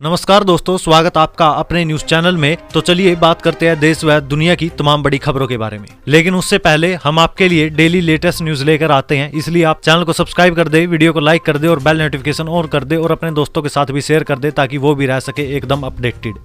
नमस्कार दोस्तों, स्वागत आपका अपने न्यूज चैनल में। तो चलिए बात करते हैं देश व दुनिया की तमाम बड़ी खबरों के बारे में। लेकिन उससे पहले हम आपके लिए डेली लेटेस्ट न्यूज लेकर आते हैं, इसलिए आप चैनल को सब्सक्राइब कर दे, वीडियो को लाइक कर दे और बेल नोटिफिकेशन ऑन कर दे और अपने दोस्तों के साथ भी शेयर कर दे ताकि वो भी रह सके एकदम अपडेटेड।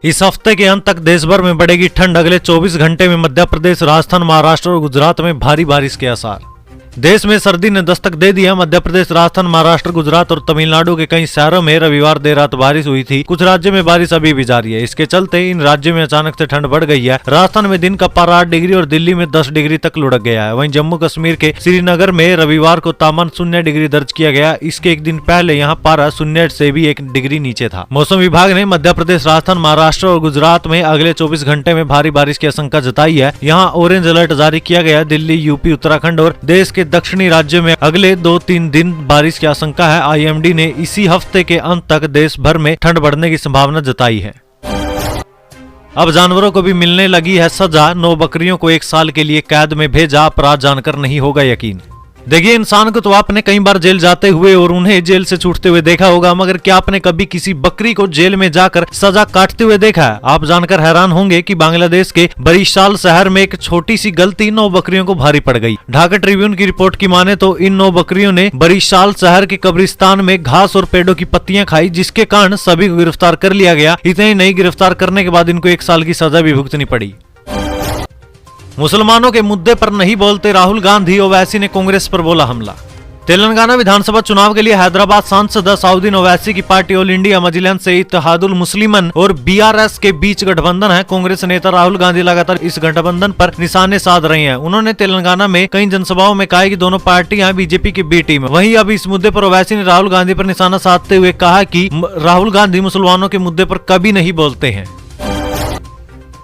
इस हफ्ते के अंत तक देश भर में बढ़ेगी ठंड। अगले 24 घंटे में मध्य प्रदेश, राजस्थान, महाराष्ट्र और गुजरात में भारी बारिश के आसार। देश में सर्दी ने दस्तक दे दिया। मध्य प्रदेश, राजस्थान, महाराष्ट्र, गुजरात और तमिलनाडु के कई शहरों में रविवार देर रात बारिश हुई थी। कुछ राज्यों में बारिश अभी भी जारी है। इसके चलते इन राज्यों में अचानक से ठंड बढ़ गई है। राजस्थान में दिन का पारा 8 डिग्री और दिल्ली में 10 डिग्री तक लुढ़क गया है। वहीं जम्मू कश्मीर के श्रीनगर में रविवार को तापमान 0 डिग्री दर्ज किया गया। इसके एक दिन पहले यहाँ पारा 0 से भी 1 डिग्री नीचे था। मौसम विभाग ने मध्य प्रदेश, राजस्थान, महाराष्ट्र और गुजरात में अगले 24 घंटे में भारी बारिश की आशंका जताई है। यहाँ ऑरेंज अलर्ट जारी किया गया। दिल्ली, यूपी, उत्तराखंड और देश के दक्षिणी राज्यों में अगले 2-3 दिन बारिश की आशंका है। आईएमडी ने इसी हफ्ते के अंत तक देश भर में ठंड बढ़ने की संभावना जताई है। अब जानवरों को भी मिलने लगी है सजा। 9 बकरियों को 1 साल के लिए कैद में भेजा। अपराध जानकर नहीं होगा यकीन। देखिए, इंसान को तो आपने कई बार जेल जाते हुए और उन्हें जेल से छूटते हुए देखा होगा, मगर क्या आपने कभी किसी बकरी को जेल में जाकर सजा काटते हुए देखा है? आप जानकर हैरान होंगे कि बांग्लादेश के बरिशाल शहर में एक छोटी सी गलती 9 बकरियों को भारी पड़ गई। ढाका ट्रिब्यून की रिपोर्ट की माने तो इन 9 बकरियों ने बरिशाल शहर के कब्रिस्तान में घास और पेड़ों की पत्तियां खाई, जिसके कारण सभी को गिरफ्तार कर लिया गया। इतने ही नहीं, गिरफ्तार करने के बाद इनको 1 साल की सजा भी भुगतनी पड़ी। मुसलमानों के मुद्दे पर नहीं बोलते राहुल गांधी, ओवैसी ने कांग्रेस पर बोला हमला। तेलंगाना विधानसभा चुनाव के लिए हैदराबाद सांसद असाउद्दीन ओवैसी की पार्टी ऑल इंडिया मजलिस से इत्तेहादुल मुस्लिमन और बीआरएस के बीच गठबंधन है। कांग्रेस नेता राहुल गांधी लगातार इस गठबंधन पर निशाने साध रहे हैं। उन्होंने तेलंगाना में कई जनसभाओं में कहा कि दोनों पार्टियां बीजेपी की बी टीम है। वहीं अब इस मुद्दे पर ओवैसी ने राहुल गांधी पर निशाना साधते हुए कहा कि राहुल गांधी मुसलमानों के मुद्दे पर कभी नहीं बोलते हैं।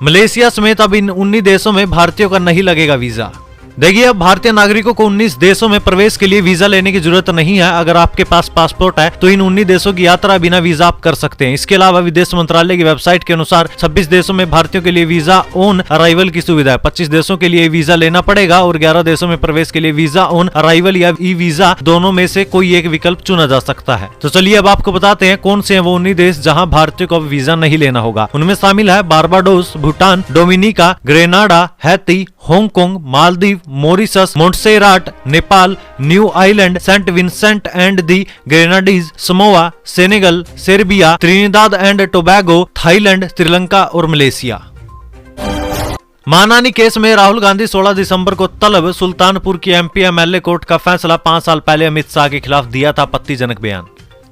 मलेशिया समेत अब इन 19 देशों में भारतीयों का नहीं लगेगा वीजा। देखिए, अब भारतीय नागरिकों को 19 देशों में प्रवेश के लिए वीजा लेने की जरूरत नहीं है। अगर आपके पास पासपोर्ट है तो इन 19 देशों की यात्रा बिना वीजा आप कर सकते हैं। इसके अलावा विदेश मंत्रालय की वेबसाइट के अनुसार 26 देशों में भारतीयों के लिए वीजा ऑन अराइवल की सुविधा है। 25 देशों के लिए वीजा लेना पड़ेगा और 11 देशों में प्रवेश के लिए वीजा ऑन अराइवल या ई वीजा दोनों में से कोई एक विकल्प चुना जा सकता है। तो चलिए अब आपको बताते हैं कौन से हैं वो 19 देश जहाँ भारतीयों को वीजा नहीं लेना होगा। उनमें शामिल है Barbados, Bhutan, Dominica, Grenada, Haiti, Hong Kong, Maldives, Mauritius, Montserrat, Nepal, Niue Island, Saint Vincent and the Grenadines, Samoa, Senegal, Serbia, Trinidad and Tobago, Thailand, Sri Lanka और मलेशिया। मानहानि केस में राहुल गांधी 16 दिसंबर को तलब। सुल्तानपुर की एमपी एमएलए कोर्ट का फैसला। 5 साल पहले अमित शाह के खिलाफ दिया था आपत्तिजनक बयान।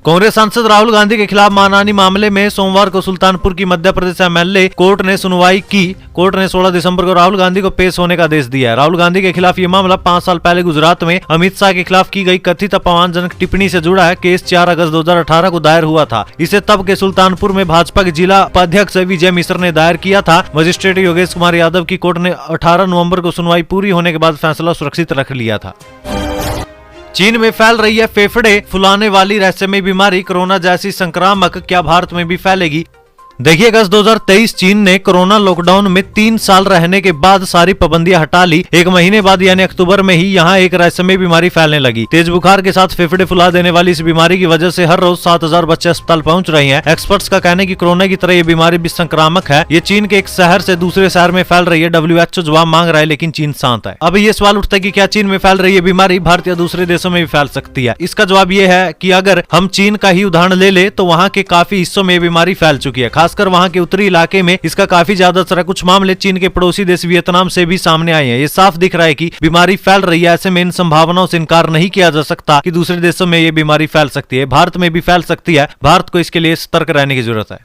कांग्रेस सांसद राहुल गांधी के खिलाफ मानहानि मामले में सोमवार को सुल्तानपुर की मध्य प्रदेश एमएलए कोर्ट ने सुनवाई की। कोर्ट ने 16 दिसंबर को राहुल गांधी को पेश होने का आदेश दिया है। राहुल गांधी के खिलाफ ये मामला 5 साल पहले गुजरात में अमित शाह के खिलाफ की गई कथित अपमानजनक टिप्पणी से जुड़ा है। केस 4 अगस्त 2018 को दायर हुआ था। इसे तब के सुल्तानपुर में भाजपा के जिला उपाध्यक्ष विजय मिश्र ने दायर किया था। मजिस्ट्रेट योगेश कुमार यादव की कोर्ट ने 18 नवम्बर को सुनवाई पूरी होने के बाद फैसला सुरक्षित रख लिया था। चीन में फैल रही है फेफड़े फुलाने वाली रहस्यमयी बीमारी कोरोना जैसी संक्रामक, क्या भारत में भी फैलेगी? देखिए, अगस्त 2023 चीन ने कोरोना लॉकडाउन में 3 साल रहने के बाद सारी पाबंदियां हटा ली। 1 महीने बाद यानी अक्टूबर में ही यहाँ एक रहस्यमयी बीमारी फैलने लगी। तेज बुखार के साथ फेफड़े फुला देने वाली इस बीमारी की वजह से हर रोज 7000 बच्चे अस्पताल पहुंच रहे हैं। एक्सपर्ट्स का कहना है कि कोरोना की तरह ये बीमारी भी संक्रामक है। ये चीन के एक शहर से दूसरे शहर में फैल रही है। WHO जवाब मांग रहा है, लेकिन चीन शांत है। अब ये सवाल उठता है कि क्या चीन में फैल रही है बीमारी भारत या दूसरे देशों में भी फैल सकती है? इसका जवाब ये है कि अगर हम चीन का ही उदाहरण ले ले तो वहाँ के काफी हिस्सों में ये बीमारी फैल चुकी है। खासकर वहाँ के उत्तरी इलाके में इसका काफी ज्यादा असर है। कुछ मामले चीन के पड़ोसी देश वियतनाम से भी सामने आए हैं। ये साफ दिख रहा है कि बीमारी फैल रही है। ऐसे में इन संभावनाओं से इनकार नहीं किया जा सकता कि दूसरे देशों में ये बीमारी फैल सकती है। भारत में भी फैल सकती है। भारत को इसके लिए सतर्क रहने की जरूरत है।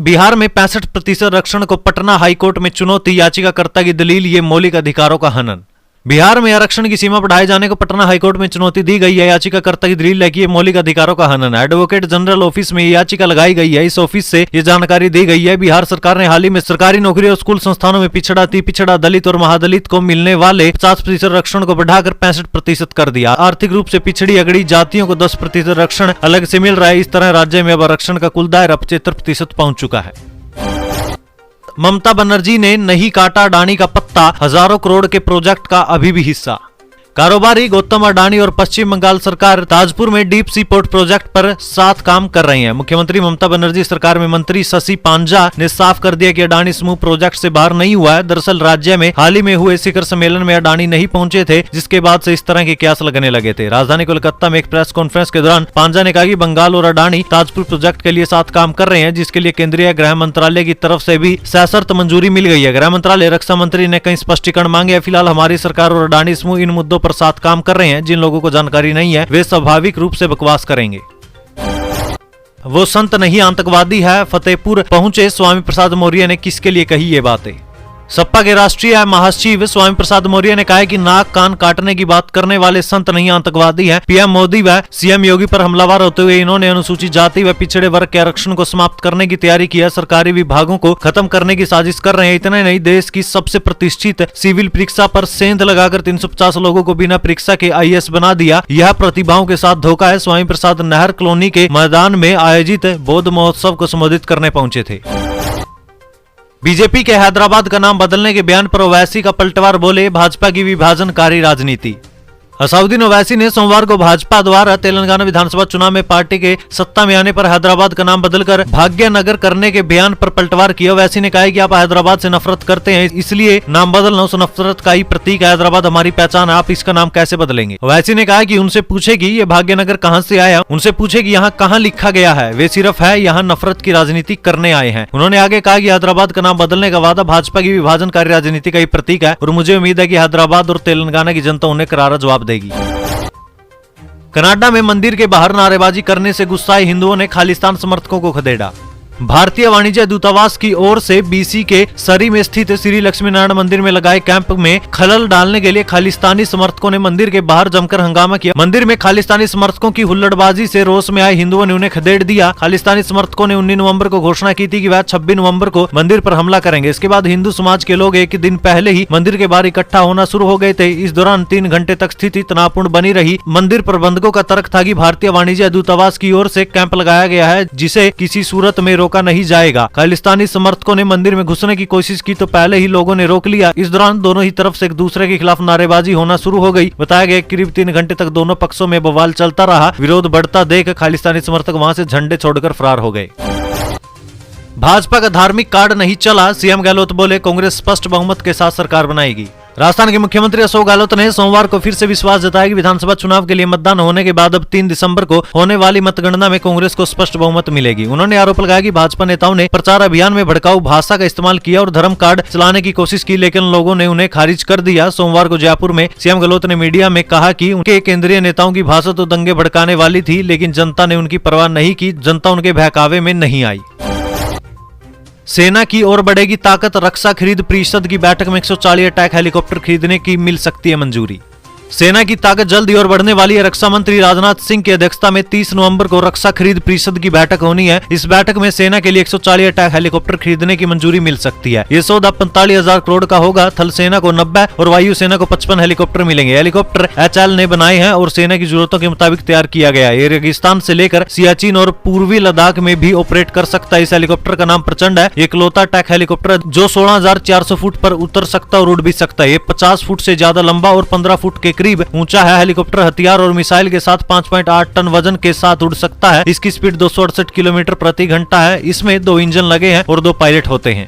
बिहार में 65% आरक्षण को पटना हाईकोर्ट में चुनौती। याचिकाकर्ता की दलील, ये मौलिक अधिकारों का हनन। बिहार में आरक्षण की सीमा बढ़ाए जाने को पटना हाईकोर्ट में चुनौती दी गई है। याचिकाकर्ता की दलील है कि ये मौलिक अधिकारों का हनन है। एडवोकेट जनरल ऑफिस में याचिका लगाई गई है। इस ऑफिस से ये जानकारी दी गई है। बिहार सरकार ने हाल ही में सरकारी नौकरी और स्कूल संस्थानों में पिछड़ा, अति पिछड़ा, दलित और महादलित को मिलने वाले 50% आरक्षण को बढ़ाकर 65% कर दिया। आर्थिक रूप से पिछड़ी अगड़ी जातियों को 10% आरक्षण अलग से मिल रहा है। इस तरह राज्य में अब आरक्षण का कुल दायरा 75% पहुंच चुका है। ममता बनर्जी ने नहीं काटा अडानी का पत्ता। हजारों करोड़ के प्रोजेक्ट का अभी भी हिस्सा। कारोबारी गौतम अडानी और पश्चिम बंगाल सरकार ताजपुर में डीप सी पोर्ट प्रोजेक्ट पर साथ काम कर रही है। मुख्यमंत्री ममता बनर्जी सरकार में मंत्री शशि पांजा ने साफ कर दिया कि अडानी समूह प्रोजेक्ट से बाहर नहीं हुआ है। दरअसल राज्य में हाल ही में हुए शिखर सम्मेलन में अडानी नहीं पहुंचे थे, जिसके बाद से इस तरह के कयास लगने लगे थे। राजधानी कोलकाता में एक प्रेस कॉन्फ्रेंस के दौरान पांजा ने कहा कि बंगाल और अडानी ताजपुर प्रोजेक्ट के लिए साथ काम कर रहे हैं, जिसके लिए केंद्रीय गृह मंत्रालय की तरफ से भी सशर्त मंजूरी मिल गई है। गृह मंत्रालय, रक्षा मंत्री ने कई स्पष्टीकरण मांगे हैं। फिलहाल हमारी सरकार और अडानी समूह इन मुद्दों पर साथ काम कर रहे हैं। जिन लोगों को जानकारी नहीं है वे स्वाभाविक रूप से बकवास करेंगे। वो संत नहीं आतंकवादी है। फतेहपुर पहुंचे स्वामी प्रसाद मौर्य ने किसके लिए कही ये बातें। सपा के राष्ट्रीय महासचिव स्वामी प्रसाद मौर्य ने कहा है कि नाक कान काटने की बात करने वाले संत नहीं आतंकवादी हैं। पीएम मोदी व सीएम योगी पर हमलावर होते हुए इन्होंने अनुसूचित जाति व पिछड़े वर्ग के आरक्षण को समाप्त करने की तैयारी की है। सरकारी विभागों को खत्म करने की साजिश कर रहे हैं। इतना नहीं, देश की सबसे प्रतिष्ठित सिविल परीक्षा पर सेंध लगाकर 350 लोगों को बिना परीक्षा के आईएएस बना दिया। यह प्रतिभाओं के साथ धोखा है। स्वामी प्रसाद नहर कॉलोनी के मैदान में आयोजित बौद्ध महोत्सव को संबोधित करने पहुंचे थे। बीजेपी के हैदराबाद का नाम बदलने के बयान पर ओवैसी का पलटवार, बोले भाजपा की विभाजनकारी राजनीति। असाउद्दीन ओवैसी ने सोमवार को भाजपा द्वारा तेलंगाना विधानसभा चुनाव में पार्टी के सत्ता में आने पर हैदराबाद का नाम बदलकर भाग्यनगर करने के बयान पर पलटवार किया। ओवैसी ने कहा कि आप हैदराबाद से नफरत करते हैं, इसलिए नाम बदलना उस नफरत का ही प्रतीक है। हैदराबाद हमारी पहचान है, आप इसका नाम कैसे बदलेंगे। ओवैसी ने कहा कि उनसे पूछे कि ये भाग्यनगर कहाँ से आया, उनसे पूछे कि यहाँ कहाँ लिखा गया है। वे सिर्फ है यहाँ नफरत की राजनीति करने आए हैं। उन्होंने आगे कहा कि हैदराबाद का नाम बदलने का वादा भाजपा की विभाजनकारी राजनीति का ही प्रतीक है और मुझे उम्मीद है कि हैदराबाद और तेलंगाना की जनता उन्हें करारा जवाब देगी। कनाडा में मंदिर के बाहर नारेबाजी करने से गुस्साए हिंदुओं ने खालिस्तान समर्थकों को खदेड़ा। भारतीय वाणिज्य दूतावास की ओर से बीसी के सरी में स्थित श्री लक्ष्मी नारायण मंदिर में लगाए कैंप में खलल डालने के लिए खालिस्तानी समर्थकों ने मंदिर के बाहर जमकर हंगामा किया। मंदिर में खालिस्तानी समर्थकों की हुल्लड़बाजी से रोष में आए हिंदुओं ने उन्हें खदेड़ दिया। खालिस्तानी समर्थकों ने 19 नवंबर को घोषणा की थी कि वह 26 नवंबर को मंदिर पर हमला करेंगे। इसके बाद हिंदू समाज के लोग एक दिन पहले ही मंदिर के बाहर इकट्ठा होना शुरू हो गए थे। इस दौरान 3 घंटे तक स्थिति तनावपूर्ण बनी रही। मंदिर प्रबंधकों का तर्क था कि भारतीय वाणिज्य दूतावास की ओर से कैंप लगाया गया है, जिसे किसी सूरत में रोका नहीं जाएगा। खालिस्तानी समर्थकों ने मंदिर में घुसने की कोशिश की तो पहले ही लोगों ने रोक लिया। इस दौरान दोनों ही तरफ से एक दूसरे के खिलाफ नारेबाजी होना शुरू हो गई। बताया गया करीब 3 घंटे तक दोनों पक्षों में बवाल चलता रहा। विरोध बढ़ता देख खालिस्तानी समर्थक वहां से झंडे छोड़कर फरार हो गए। भाजपा का धार्मिक कार्ड नहीं चला, सीएम गहलोत बोले कांग्रेस स्पष्ट बहुमत के साथ सरकार बनाएगी। राजस्थान के मुख्यमंत्री अशोक गहलोत ने सोमवार को फिर से विश्वास जताया कि विधानसभा चुनाव के लिए मतदान होने के बाद अब 3 दिसंबर को होने वाली मतगणना में कांग्रेस को स्पष्ट बहुमत मिलेगी। उन्होंने आरोप लगाया कि भाजपा नेताओं ने प्रचार अभियान में भड़काऊ भाषा का इस्तेमाल किया और धर्म कार्ड चलाने की कोशिश की, लेकिन लोगों ने उन्हें खारिज कर दिया। सोमवार को जयपुर में सीएम गहलोत ने मीडिया में कहा कि उनके केंद्रीय नेताओं की भाषा तो दंगे भड़काने वाली थी, लेकिन जनता ने उनकी परवाह नहीं की। जनता उनके बहकावे में नहीं आई। सेना की ओर बढ़ेगी ताकत, रक्षा खरीद परिषद की बैठक में 140 अटैक हेलीकॉप्टर खरीदने की मिल सकती है मंजूरी। सेना की ताकत जल्द ही और बढ़ने वाली है। रक्षा मंत्री राजनाथ सिंह की अध्यक्षता में 30 नवंबर को रक्षा खरीद परिषद की बैठक होनी है। इस बैठक में सेना के लिए 140 अटैक हेलीकॉप्टर खरीदने की मंजूरी मिल सकती है। ये सौदा 45,000 करोड़ का होगा। थल सेना को 90 और वायु सेना को 55 हेलीकॉप्टर मिलेंगे। हेलीकॉप्टर एचएएल ने बनाए हैं और सेना की जरूरतों के मुताबिक तैयार किया गया है। ये रेगिस्तान से लेकर सियाचिन और पूर्वी लद्दाख में भी ऑपरेट कर सकता है। इस हेलीकॉप्टर का नाम प्रचंड है। इकलौता अटैक हेलीकॉप्टर जो 16,400 फुट पर उतर सकता और उड़ भी सकता है। ये 50 फुट से ज्यादा लंबा और 15 फुट के करीब ऊंचा है। हेलीकॉप्टर हथियार और मिसाइल के साथ 5.8 टन वजन के साथ उड़ सकता है। इसकी स्पीड 268 किलोमीटर प्रति घंटा है। इसमें 2 इंजन लगे हैं और 2 पायलट होते हैं।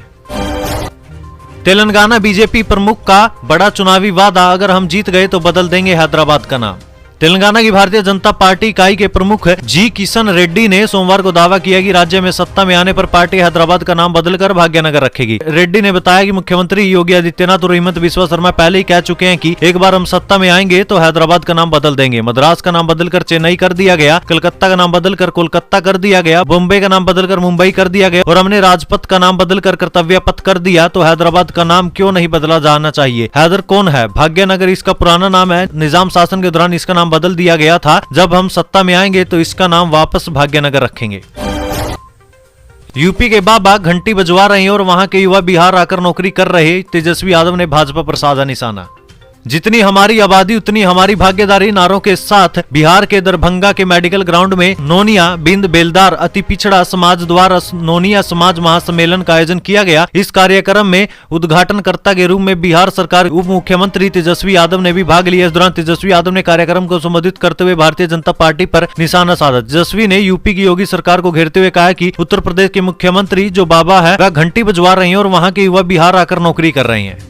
तेलंगाना बीजेपी प्रमुख का बड़ा चुनावी वादा, अगर हम जीत गए तो बदल देंगे हैदराबाद का नाम। तेलंगाना की भारतीय जनता पार्टी इकाई के प्रमुख जी किशन रेड्डी ने सोमवार को दावा किया कि राज्य में सत्ता में आने पर पार्टी हैदराबाद का नाम बदलकर भाग्यनगर रखेगी। रेड्डी ने बताया कि मुख्यमंत्री योगी आदित्यनाथ और हिमंत बिस्वा शर्मा पहले ही कह चुके हैं कि एक बार हम सत्ता में आएंगे तो हैदराबाद का नाम बदल देंगे। मद्रास का नाम बदलकर चेन्नई कर दिया गया, कलकत्ता का नाम बदलकर कोलकाता कर दिया गया, बॉम्बे का नाम बदलकर मुंबई कर दिया गया और हमने राजपथ का नाम बदलकर कर्तव्य पथ कर दिया। तो हैदराबाद का नाम क्यों नहीं बदला जाना चाहिए? हैदर कौन है? भाग्यनगर इसका पुराना नाम है। निजाम शासन के दौरान इसका नाम बदल दिया गया था। जब हम सत्ता में आएंगे तो इसका नाम वापस भाग्यनगर रखेंगे। यूपी के बाबा घंटी बजवा रहे हैं और वहां के युवा बिहार आकर नौकरी कर रहे। तेजस्वी यादव ने भाजपा पर साधा निशाना। जितनी हमारी आबादी उतनी हमारी भागीदारी नारों के साथ बिहार के दरभंगा के मेडिकल ग्राउंड में नोनिया बिंद बेलदार अति पिछड़ा समाज द्वारा नोनिया समाज महासम्मेलन का आयोजन किया गया। इस कार्यक्रम में उद्घाटनकर्ता के रूप में बिहार सरकार उप मुख्यमंत्री तेजस्वी यादव ने भी भाग लिया। इस दौरान तेजस्वी यादव ने कार्यक्रम को संबोधित करते हुए भारतीय जनता पार्टी पर निशाना साधा। तेजस्वी ने यूपी की योगी सरकार को घेरते हुए कहा कि उत्तर प्रदेश के मुख्यमंत्री जो बाबा है वह घंटी बजवा रहे हैं और वहां के युवा बिहार आकर नौकरी कर रहे हैं।